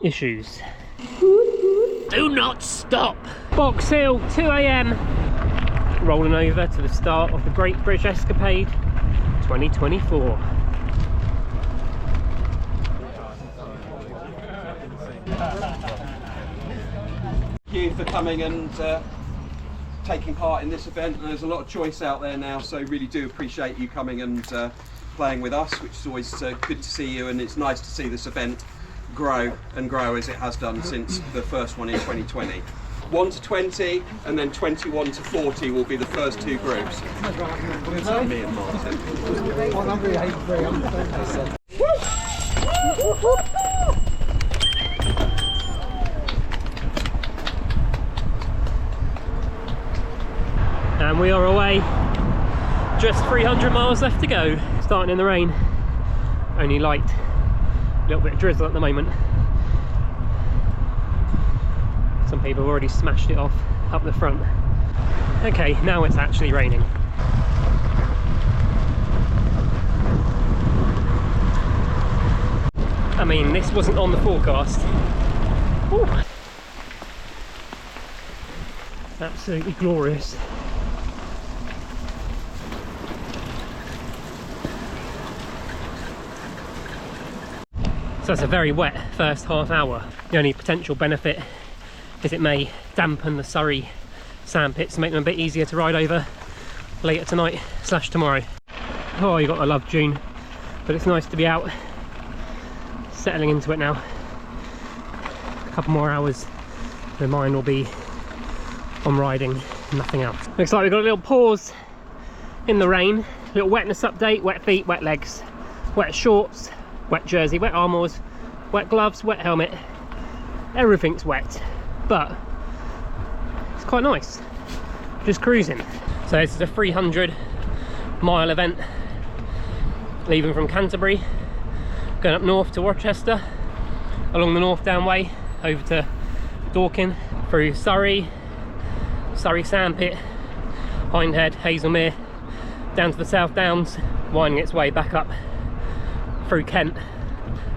Issues. Do not stop! Box Hill, 2 AM. Rolling over to the start of the Great British Escapade 2024. Thank you for coming and taking part in this event. There's a lot of choice out there now, so really do appreciate you coming and playing with us, which is always good to see you, and it's nice to see this event grow and grow as it has done since the first one in 2020. 1 to 20 and then 21 to 40 will be the first two groups. Me and Martin. And we are away. Just 300 miles left to go. Starting in the rain. Only light. A little bit of drizzle at the moment. Some people have already smashed it off up the front. Okay, now it's actually raining. I mean, this wasn't on the forecast. Ooh. Absolutely glorious. So it's a very wet first half hour. The only potential benefit is it may dampen the Surrey sandpits and make them a bit easier to ride over later tonight / tomorrow. Oh, you got to love June, but it's nice to be out, settling into it now. A couple more hours, the mind will be on riding, nothing else. Looks like we've got a little pause in the rain. A little wetness update: wet feet, wet legs, wet shorts, wet jersey, wet armors, wet gloves, wet helmet. Everything's wet, but it's quite nice. Just cruising. So this is a 300-mile event, leaving from Canterbury, going up north to Rochester, along the North Down Way, over to Dorking, through Surrey Sandpit, Hindhead, Hazelmere, down to the South Downs, winding its way back up through Kent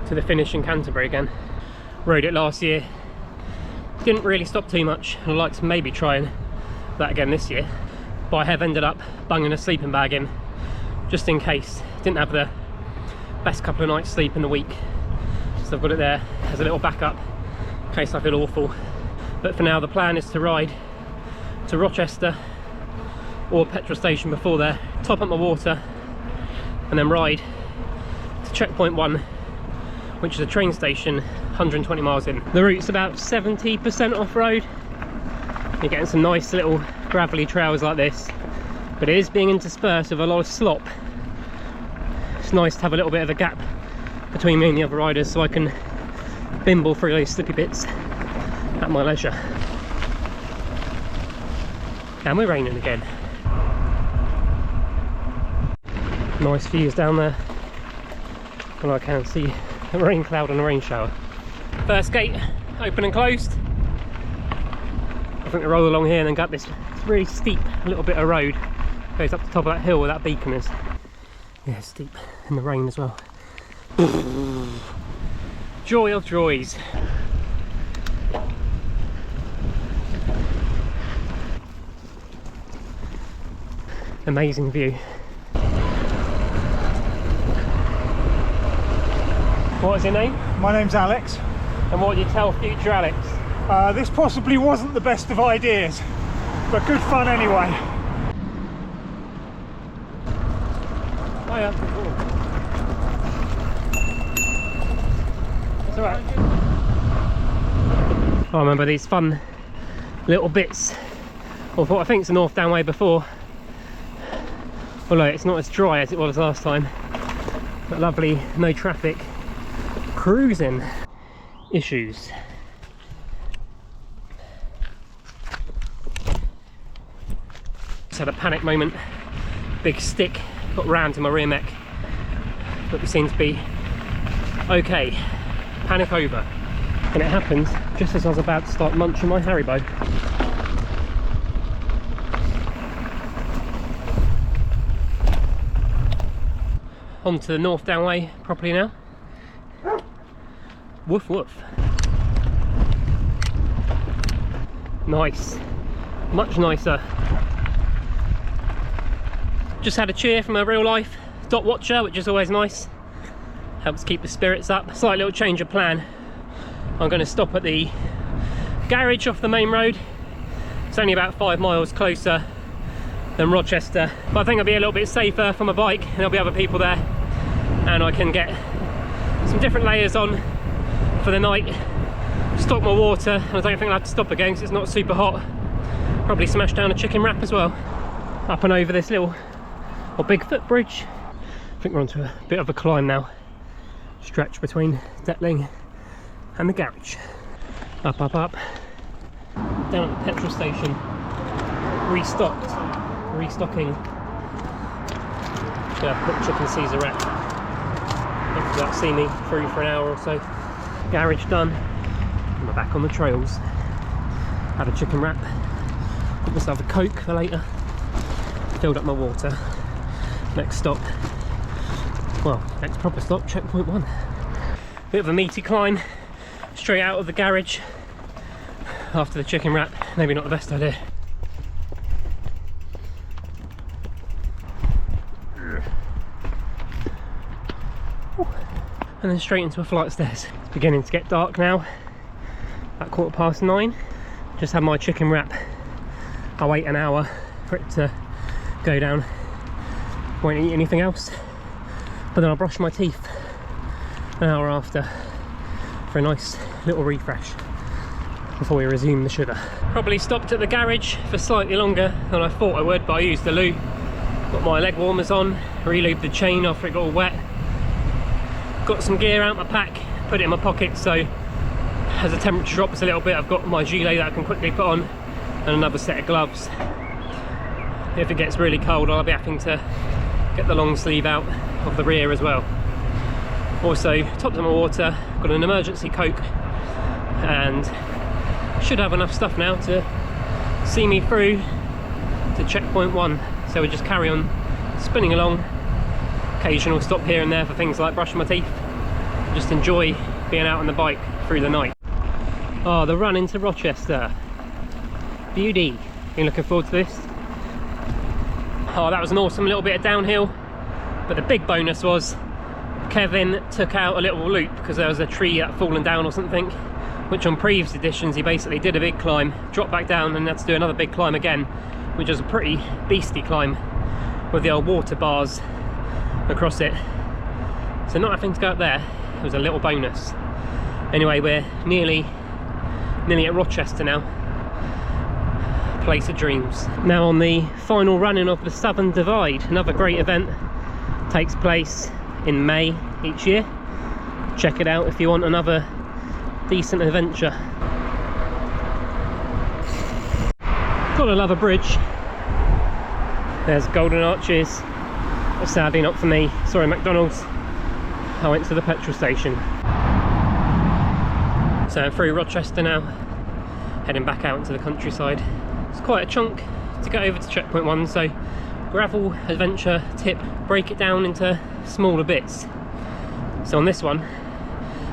to the finish in Canterbury again. Rode it last year, didn't really stop too much. I'd like to maybe try that again this year, but I have ended up bunging a sleeping bag in just in case. Didn't have the best couple of nights sleep in the week, so I've got it there as a little backup in case I feel awful. But for now the plan is to ride to Rochester or petrol station before there, top up my water, and then ride to checkpoint 1, which is a train station 120 miles in. The route's about 70% off-road. You're getting some nice little gravelly trails like this, but it is being interspersed with a lot of slop. It's nice to have a little bit of a gap between me and the other riders so I can bimble through those slippy bits at my leisure. And we're raining again. Nice views down there. Well, I can see a rain cloud and a rain shower. First gate open and closed. I think we roll along here and then got this really steep little bit of road. Goes up the top of that hill where that beacon is. Yeah, steep in the rain as well. Joy of joys. Amazing view. What is your name? My name's Alex. And what do you tell future Alex? This possibly wasn't the best of ideas, but good fun anyway. Oh yeah. That's alright. I remember these fun little bits of what I think is the North Down Way before. Although it's not as dry as it was last time. But lovely, no traffic. Cruising. Issues. Just had a panic moment. Big stick got rammed in my rear mech, but we seem to be okay. Panic over. And it happened just as I was about to start munching my Haribo. Onto the North Down Way properly now. Woof woof. Nice. Much nicer. Just had a cheer from a real life dot watcher, which is always nice. Helps keep the spirits up. Slight little change of plan. I'm going to stop at the garage off the main road. It's only about 5 miles closer than Rochester, but I think I'll be a little bit safer for my bike and there'll be other people there, and I can get some different layers on for the night, stock my water, and I don't think I'll have to stop again because it's not super hot. Probably smash down a chicken wrap as well. Up and over this little, or big footbridge. I think we're onto a bit of a climb now. Stretch between Detling and the garage. Up, up, up. Down at the petrol station. Restocking. Yeah, quick chicken Caesarette. Hopefully that'll see me through for an hour or so. Garage done. And we're back on the trails. Had a chicken wrap. Got myself a Coke for later. Filled up my water. Next stop. Well, next proper stop, checkpoint 1. Bit of a meaty climb. Straight out of the garage. After the chicken wrap. Maybe not the best idea. And then straight into a flight of stairs. It's beginning to get dark now. About 9:15. Just had my chicken wrap. I'll wait an hour for it to go down. Won't eat anything else. But then I'll brush my teeth an hour after for a nice little refresh before we resume the sugar. Probably stopped at the garage for slightly longer than I thought I would, but I used the loo. Got my leg warmers on, re-lubed the chain after it got all wet. Got some gear out my pack, put it in my pocket, so as the temperature drops a little bit, I've got my gilet that I can quickly put on and another set of gloves. If it gets really cold, I'll be having to get the long sleeve out of the rear as well. Also, topped up my water, got an emergency Coke, and should have enough stuff now to see me through to checkpoint 1. So we just carry on spinning along. Occasional stop here and there for things like brushing my teeth. Just enjoy being out on the bike through the night. Oh, the run into Rochester. Beauty. Been looking forward to this. Oh, that was an awesome little bit of downhill. But the big bonus was Kevin took out a little loop because there was a tree that had fallen down or something, which on previous editions he basically did a big climb, dropped back down and had to do another big climb again, which was a pretty beastly climb with the old water bars across it. So not having to go up there, it was a little bonus. Anyway, we're nearly at Rochester now. Place of dreams. Now on the final running of the Southern Divide, another great event. Takes place in May each year. Check it out if you want another decent adventure. Gotta love a bridge. There's Golden Arches. But sadly not for me. Sorry, McDonald's. I went to the petrol station. So I'm through Rochester now, heading back out into the countryside. It's quite a chunk to get over to checkpoint 1, so gravel adventure tip, break it down into smaller bits. So on this one,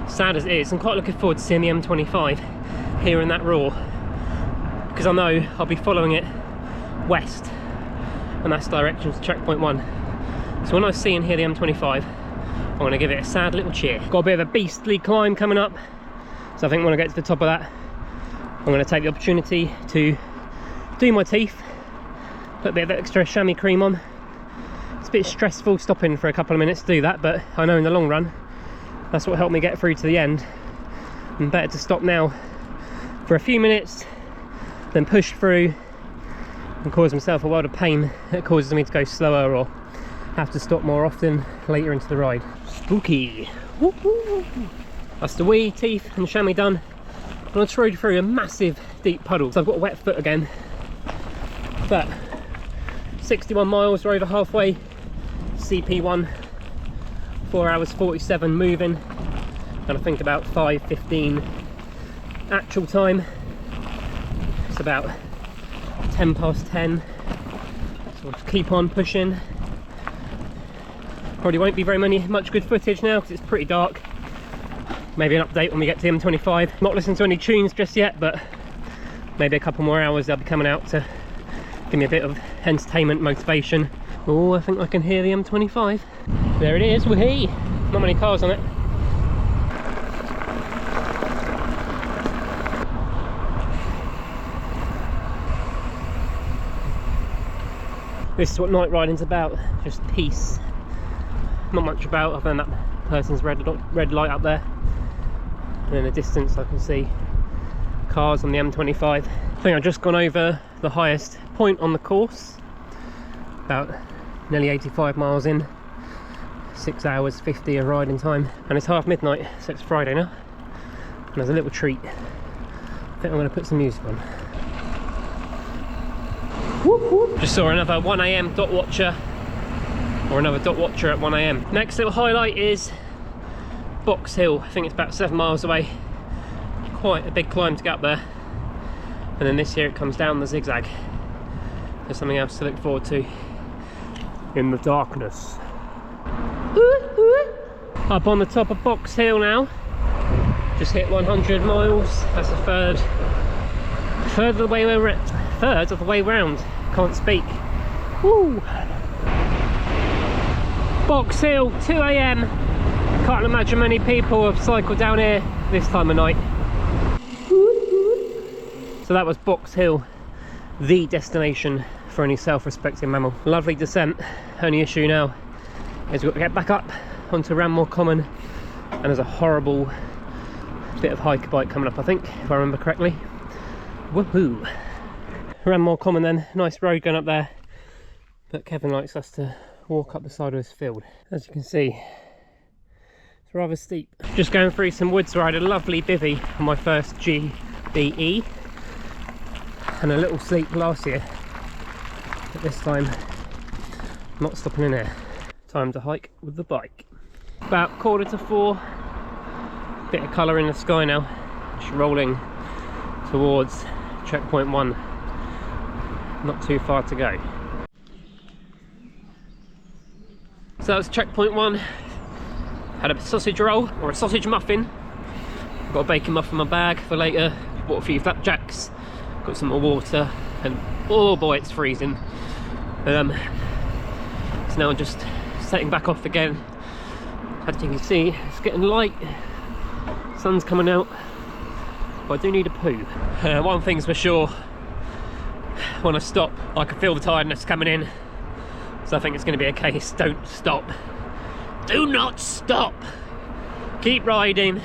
sad as it is, I'm quite looking forward to seeing the M25 here in that roar, because I know I'll be following it west and that's direction to checkpoint 1. So when I see and hear the M25, I'm going to give it a sad little cheer. Got a bit of a beastly climb coming up, so I think when I get to the top of that, I'm going to take the opportunity to do my teeth, put a bit of extra chamois cream on. It's a bit stressful stopping for a couple of minutes to do that, but I know in the long run that's what helped me get through to the end. And better to stop now for a few minutes than push through and cause myself a world of pain that causes me to go slower or have to stop more often later into the ride. Spooky. Woo-hoo. That's the wee, teeth and chamois done. I'm going to trode through a massive deep puddle, so I've got a wet foot again. But 61 miles, we're over halfway. CP1, 4 hours 47 moving, and I think about 5:15 actual time. It's about 10 past 10, so we'll keep on pushing. Probably won't be very much good footage now because it's pretty dark. maybe an update when we get to the M25. Not listening to any tunes just yet, but maybe a couple more hours they'll be coming out to give me a bit of entertainment, motivation. Oh, I think I can hear the M25. There it is, woohee! Not many cars on it. This is what night riding's about, just peace. Not much about other than that person's red light up there. And in the distance I can see cars on the M25. I think I've just gone over the highest point on the course. About nearly 85 miles in. 6 hours 50 of riding time. And it's half midnight, so it's Friday now. And there's a little treat. I think I'm going to put some music on. Whoop, whoop. Just saw another 1 AM dot watcher, or another dot watcher at 1 AM. Next little highlight is Box Hill. I think it's about 7 miles away. Quite a big climb to get up there. And then this here it comes down the zigzag. There's something else to look forward to in the darkness. Up on the top of Box Hill now. Just hit 100 miles. That's a third of the way round. Can't speak. Woo! Box Hill, 2 AM. Can't imagine many people have cycled down here this time of night. So that was Box Hill, the destination for any self-respecting mammal. Lovely descent. Only issue now is we've got to get back up onto Ranmore Common, and there's a horrible bit of hiker bike coming up, I think, if I remember correctly. Woohoo! Ranmore Common then, nice road going up there, but Kevin likes us to walk up the side of this field. As you can see, it's rather steep. Just going through some woods where I had a lovely bivvy on my first GBE, and a little sleep last year, but this time not stopping in there. Time to hike with the bike. About 3:45, bit of colour in the sky now, just rolling towards checkpoint 1. Not too far to go. So that was checkpoint 1. Had a sausage roll, or a sausage muffin. Got a bacon muffin in my bag for later. Bought a few flapjacks. Got some more water, and oh boy, it's freezing. So now I'm just setting back off again. As you can see, it's getting light. Sun's coming out. But I do need a poo. One thing's for sure. When I stop, I can feel the tiredness coming in. So I think it's going to be a case. Don't stop. Do not stop. Keep riding.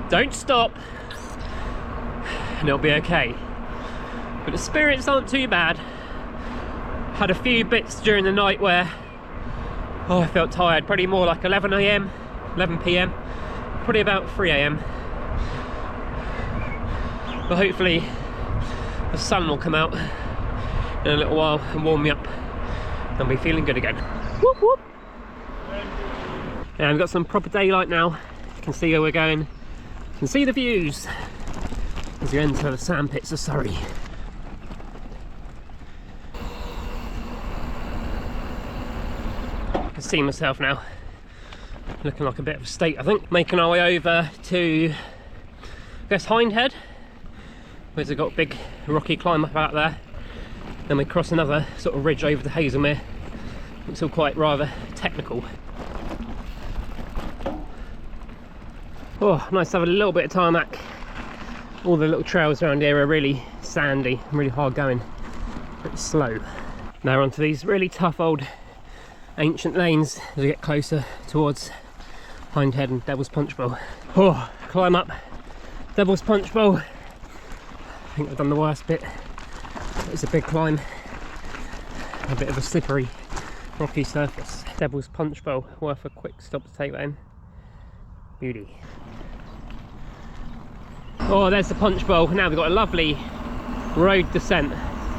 Don't stop. And it'll be okay. But the spirits aren't too bad. Had a few bits during the night where I felt tired. Probably more like 11 AM, 11 PM. Probably about 3 AM. But hopefully the sun will come out in a little while and warm me up, and I'll be feeling good again. Whoop whoop. And we've got some proper daylight now. You can see where we're going. You can see the views as you enter the sandpits of Surrey. I can see myself now, looking like a bit of a state, I think. Making our way over to, I guess, Hindhead. We've got a big rocky climb up out there. Then we cross another sort of ridge over to Hazelmere. It's all quite rather technical. Oh, nice to have a little bit of tarmac. All the little trails around here are really sandy and really hard going. Pretty slow. Now we're onto these really tough old ancient lanes as we get closer towards Hindhead and Devil's Punch Bowl. Oh, climb up Devil's Punch Bowl. I think I've done the worst bit. It's a big climb, a bit of a slippery rocky surface. Devil's Punch Bowl, worth a quick stop to take that in. Beauty. Oh, there's the Punch Bowl. Now we've got a lovely road descent.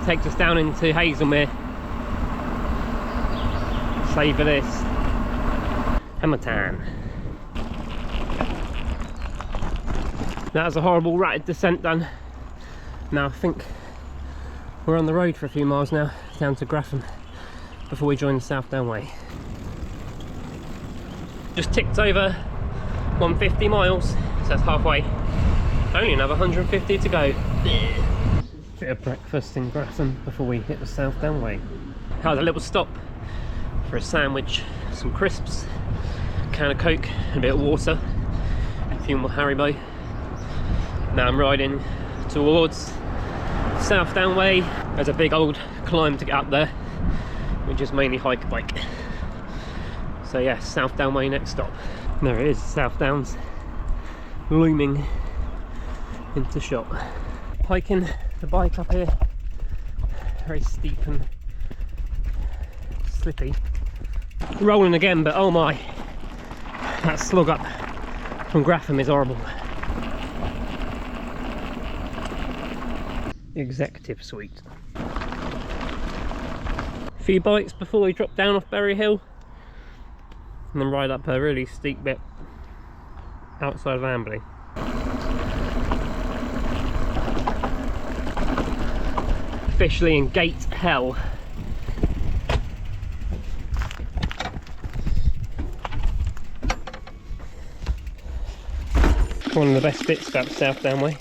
Takes us down into Hazelmere. Savour this. Hammertown. That was a horrible ratted descent done. Now I think we're on the road for a few miles now, down to Grafham, before we join the South Down Way. Just ticked over 150 miles, so that's halfway. Only another 150 to go. Bit of breakfast in Grafton before we hit the South Down Way. Had a little stop for a sandwich, some crisps, a can of Coke, and a bit of water, a few more Haribo. Now I'm riding towards South Down Way. There's a big old climb to get up there, which is mainly hike bike. So yeah, South Down Way next stop. There it is, South Downs looming into shot. Hiking the bike up here, very steep and slippy. Rolling again, but oh my, that slog up from Grafton is horrible. Executive suite. A few bikes before we drop down off Berry Hill and then ride up a really steep bit outside of Amberley. Officially in gate hell. One of the best bits about the South Down Way.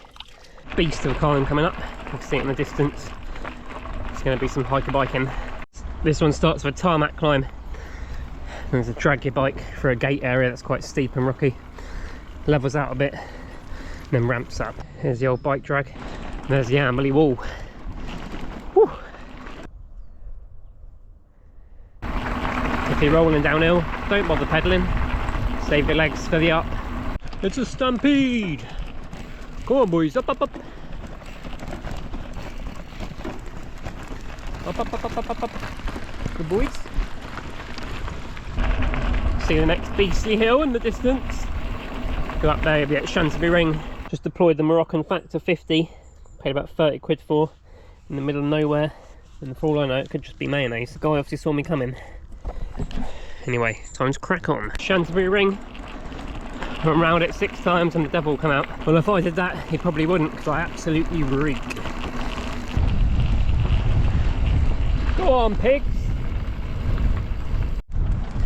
Beast of a climb coming up. You can see it in the distance. It's going to be some hiker biking. This one starts with a tarmac climb. There's a drag your bike for a gate area that's quite steep and rocky. Levels out a bit, and then ramps up. Here's the old bike drag. There's the Amberley wall. Whew. If you're rolling downhill, don't bother pedalling. Save your legs for the up. It's a stampede! Come on boys, up, up, up! Up, up, up, up, up, up, up. Good boys. See the next beastly hill in the distance. Go up there, you'll be at Canterbury Ring. Just deployed the Moroccan Factor 50. Paid about 30 quid for, in the middle of nowhere. And for all I know, it could just be mayonnaise. The guy obviously saw me coming. Anyway, time to crack on. Canterbury Ring. Went round it 6 times and the devil will come out. Well, if I did that, he probably wouldn't, because I absolutely reek. Go on, pigs!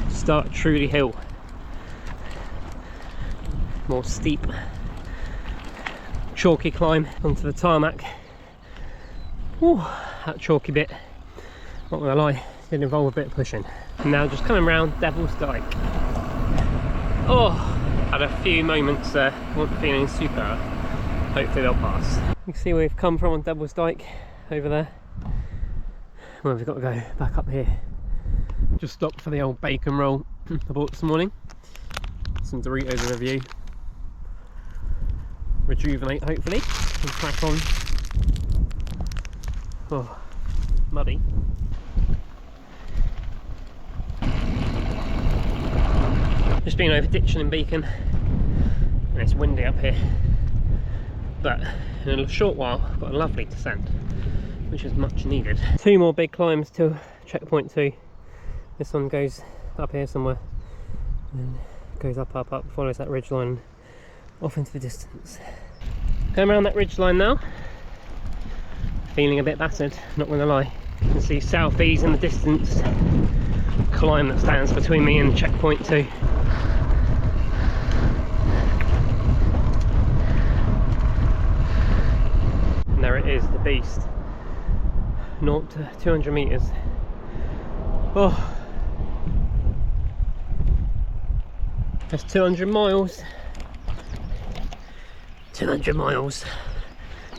Start Trudy Hill. More steep, chalky climb onto the tarmac. Ooh, that chalky bit, not gonna lie, did involve a bit of pushing. And now just coming round Devil's Dyke. Oh, had a few moments there, wasn't feeling super. Hopefully they'll pass. You can see where we've come from on Devil's Dyke, over there. Well, we've got to go back up here. Just stopped for the old bacon roll I bought this morning. Some Doritos review. Rejuvenate hopefully, and crack on. Oh, muddy. Just been over Ditching and Beacon, and it's windy up here. But in a short while, I've got a lovely descent, which is much needed. 2 more big climbs to checkpoint 2. This one goes up here somewhere, and goes up, up, up, follows that ridge line off into the distance. Going around that ridge line now. Feeling a bit battered, not gonna lie. You can see South Ease in the distance. Climb that stands between me and checkpoint 2. And there it is, the beast. 0 to 200 metres. Oh. That's 200 miles. 200 miles.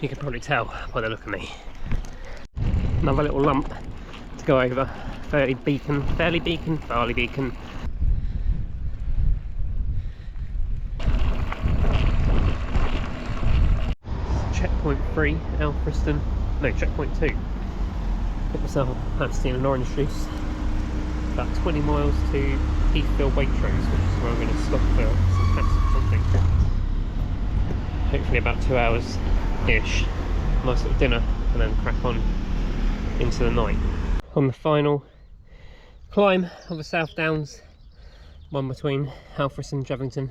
You can probably tell by the look of me. Another little lump to go over. Fairly Beacon, Farley Beacon. Checkpoint 3, Alfriston. No, checkpoint 2. Got myself a pasty and an orange juice. About 20 miles to Heathville Waitrose, which is where I'm going to stop for some pasty or something. Hopefully about 2 hours-ish. Nice little dinner, and then crack on into the night. On the final climb of the South Downs, one between Alfriston and Jevington.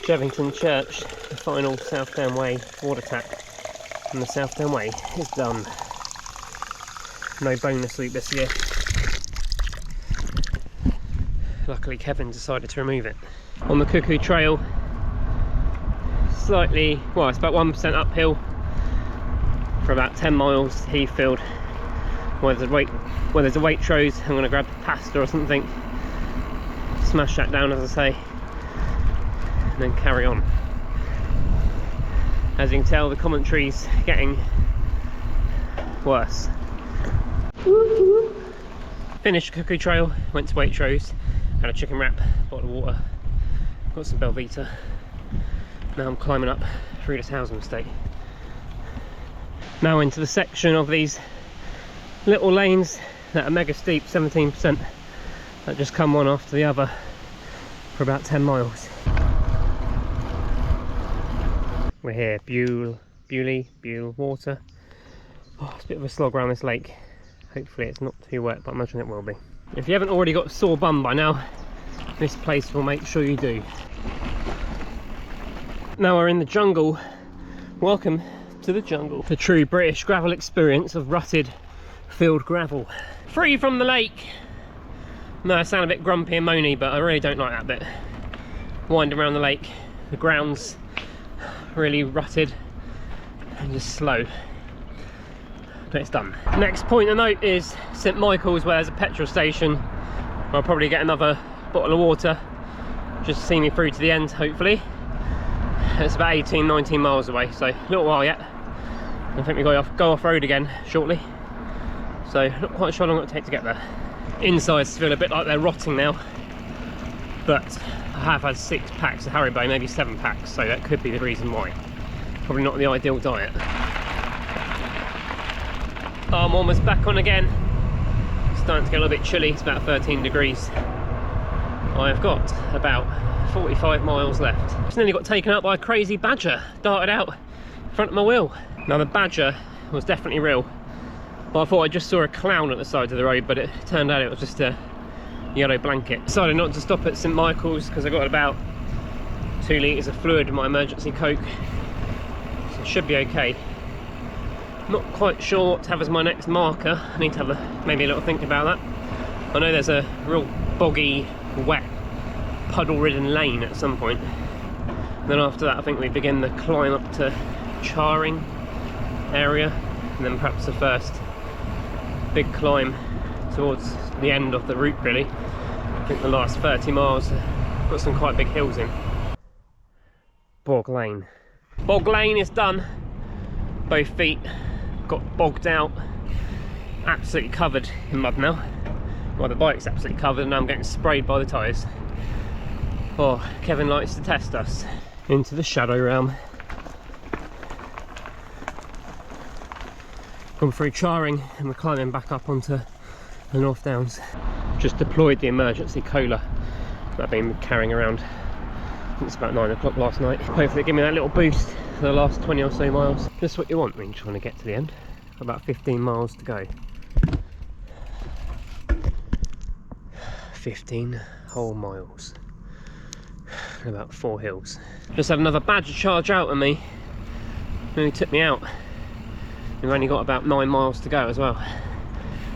Jevington Church, the final South Down Way water tap, and the South Down Way is done. No bonus loop this year. Luckily Kevin decided to remove it. On the Cuckoo Trail, slightly, well, it's about 1% uphill for about 10 miles to Heathfield. Where there's a Waitrose, I'm going to grab pasta or something, smash that down as I say, and then carry on. As you can tell, the commentary's getting worse. Finished Cuckoo Trail, went to Waitrose, had a chicken wrap, bottle of water, got some Belvita. Now I'm climbing up through this housing estate. Now into the section of these little lanes that are mega steep, 17%, that just come one after the other for about 10 miles. We're here, Bewley water. Oh, it's a bit of a slog around this lake. Hopefully it's not too wet, but I imagine it will be. If you haven't already got a sore bum by now, this place will make sure you do. Now we're in the jungle. Welcome to the jungle. The true British gravel experience of rutted field gravel. Free from the lake. No, I sound a bit grumpy and moany, but I really don't like that bit. Winding around the lake, the ground's really rutted and just slow. But it's done. Next point to note is St Michael's, where there's a petrol station. I'll probably get another bottle of water just to see me through to the end, hopefully. It's about 18-19 miles away, so a little while yet. I think we go off-road again shortly, so not quite sure how long it'll take to get there. Insides feel a bit like they're rotting now, but I have had 6 packs of Haribo, maybe 7 packs, so that could be the reason why. Probably not the ideal diet. I'm almost back on again. It's starting to get a little bit chilly, it's about 13 degrees. I've got about 45 miles left. Just nearly got taken out by a crazy badger, darted out in front of my wheel. Now the badger was definitely real, but I thought I just saw a clown at the side of the road, but it turned out it was just a yellow blanket. Decided not to stop at St Michael's because I got about 2 litres of fluid in my emergency Coke, so it should be okay. Not quite sure what to have as my next marker. I need to have maybe a little think about that. I know there's a real boggy, wet, puddle-ridden lane at some point. And then after that I think we begin the climb up to Charing area, and then perhaps the first big climb towards the end of the route really. I think the last 30 miles got some quite big hills in. Bog Lane. Bog Lane is done. Both feet got bogged out, absolutely covered in mud now. Well, the bike's absolutely covered and now I'm getting sprayed by the tyres. Oh, Kevin likes to test us. Into the shadow realm. Gone through Charing and we're climbing back up onto the North Downs. Just deployed the emergency cola that I've been carrying around since about 9 o'clock last night. Hopefully give me that little boost for the last 20 or so miles. Just what you want when you're trying to get to the end. About 15 miles to go. 15 whole miles. And about 4 hills. Just had another badger charge out on me. Nearly took me out. We've only got about 9 miles to go as well.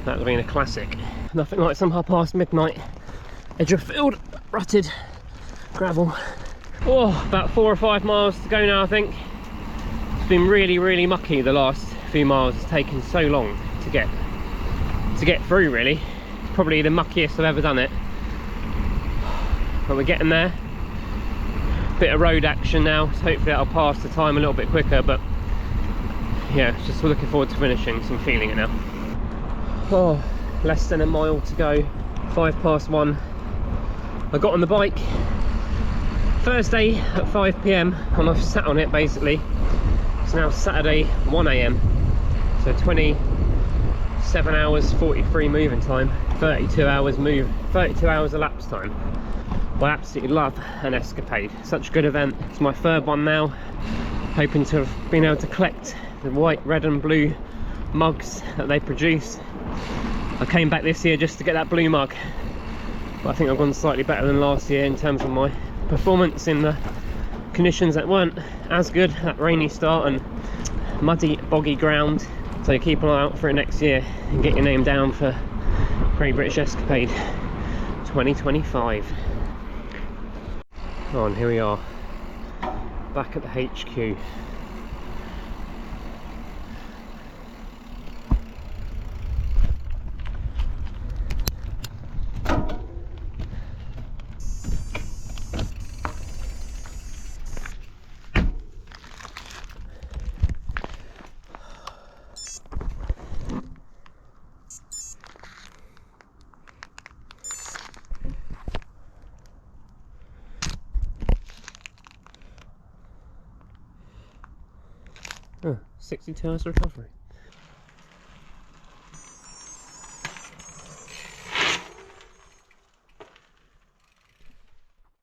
That would have been a classic. Nothing like some midnight edge of field, rutted gravel. Oh, about 4 or 5 miles to go now I think. It's been really mucky the last few miles. It's taken so long to get through really. It's probably the muckiest I've ever done it. But we're getting there. Bit of road action now, so hopefully that'll pass the time a little bit quicker, but yeah, just looking forward to finishing, so I'm feeling it now. Oh, less than a mile to go, 1:05. I got on the bike Thursday at 5 PM and I've sat on it basically. It's now Saturday 1 AM, so 27 hours 43 moving time, 32 hours elapsed time. I absolutely love an escapade, such a good event. It's my 3rd one now, hoping to have been able to collect the white, red and blue mugs that they produce. I came back this year just to get that blue mug, but I think I've gone slightly better than last year in terms of my performance in the conditions that weren't as good, that rainy start and muddy, boggy ground. So keep an eye out for it next year and get your name down for Great British Escapade 2025. Oh, and here we are, back at the HQ. Oh, 62 hours recovery.